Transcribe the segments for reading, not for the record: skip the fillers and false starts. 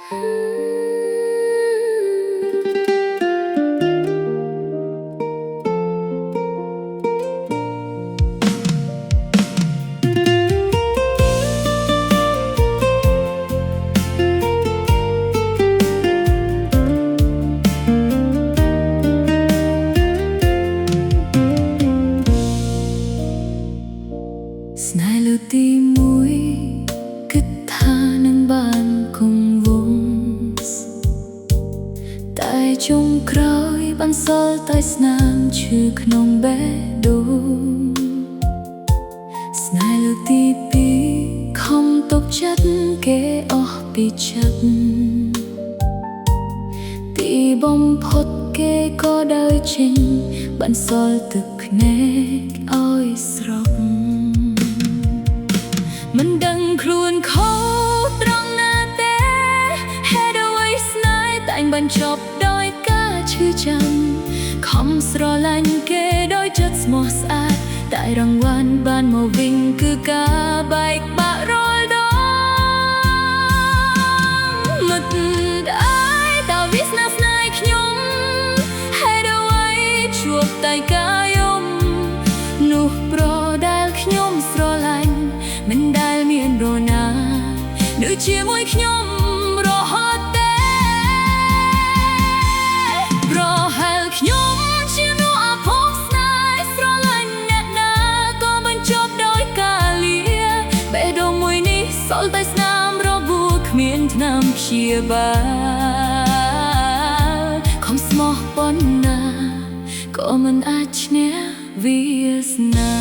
ស្នេហ៍លើទីមួយគិតថានឹងបានគង់វង្សតែចុងក្រោយបានសល់តែស្នាមឈឺក្នុងបេះដូងស្នេហ៍លើទីពីរខំទប់ចិត្តគេអស់ពីចិត្តទីបំផុតគេក៏ដើរចេញបានសល់ទឹកភ្នែកឲ្យស្រក់មិនដឹងខ្លួនខុសត្រង់ណាទេហេតុអ្វីស្នេហ៍តែងបញ្ចប់ដោយការឈឺចាំខំស្រឡាញ់គេដោយចិត្តស្មោះស្អាតតែរង្វាន់បានមកវិញគឺការបែកបាក់រាល់ដងមិត្តអើយតើវាស្នេហ៍ខ្ញុំហេតុអ្វីជួបតែការយំនោះប្រដែលខ្ញុំស្រឡាញ់មិនដែលមានរណានៅជាមួយខ្ញុំរហូតទេប្រហែលខ្ញុំជានោះអភ័ព្វស្នេហ៍ស្រឡាញ់អ្នកណាក៏បញ្ចប់ដោយការលាបេះដូងមួយនេះសល់តែស្នាមរបួសគ្មានថ្នាំព្យាបាលខំស្មោះប៉ុណ្ណាក៏មិនអាចឈ្នះវាសនា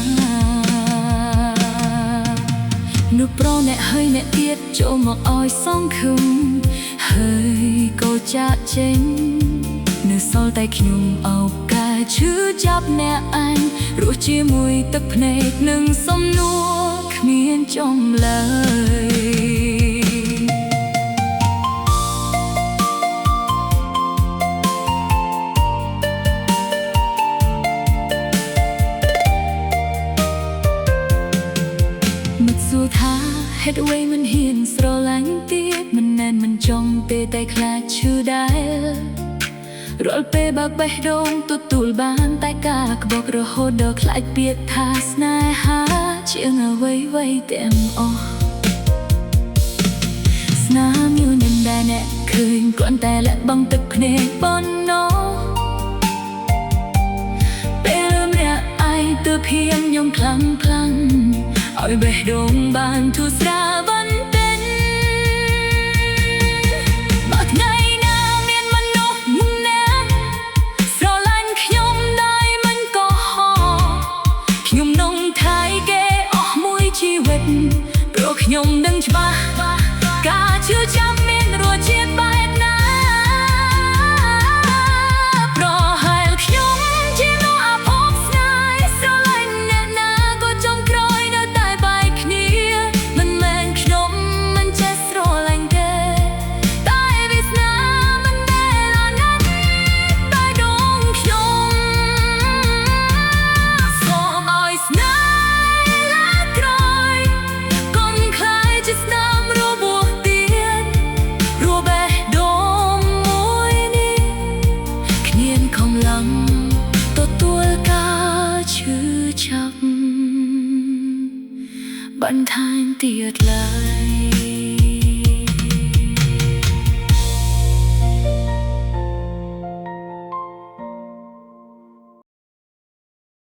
នោះប្រអ្នកហើយអ្នកទៀតចូលមកឲ្យសងខឹមហើយក៏ចាក់ចេញនៅសល់តែខ្ញុំអោបការឈឺចាប់អ្នកអញរស់ជាមួយទឹកភ្នែកនិងសំណួរគ្មានចំឡើយសួរថាហេតុអ្វីមិនហ៊ានស្រឡាញ់ទៀតមិនណែនមិនចង់ទេតែខ្លាចឈឺដែររាល់ពេលបើកបេះដូងទទួលបានតែការក្បោករហូតដល់ខ្លាចពាក្យថាស្នេហាជាងអ្វីទាំងអស់ស្នាមយូរណាស់ដែលអ្នកឃើញគ្រាន់តែលាក់បង់ទឹកភ្នែកប៉ុណ្ណោះពេលម្នាក់ឯងទើបហ៊ានញងខ្លាំងឲ្យបេះដូងបានធូរស្រាលបន្តិចបើថ្ងៃណាមានមនុស្សម្នាក់ស្រឡាញ់ខ្ញុំដោយមិនកុហកខ្ញុំនឹងថៃគេអស់មួយជីវិតព្រោះខ្ញុំដឹងច្បាស់ការឈឺចាប់មានរសជាតិបែបណាប្រហែលខ្ញុំជានោះអភ័ព្វស្នេហ៍ស្រឡាញ់អ្នកណាក៏ចង់ក្រោយនៅតែបែកគ្នាមិនមែនខ្ញុំមិនចេះស្រឡាញ់ទេតែវាស្នាមិនដែលអណាត់បែកដូងខ្ញុំសូមឲ្យស្នេហ៍ឡាក្រោយកុំខ្លាយជាស្នាមរបួសទៀតព្រោះបេះដូងមួយនេះគ្មានកម្លាំងទទួលការឈឺចាប់បន្ថែមទៀតឡើយ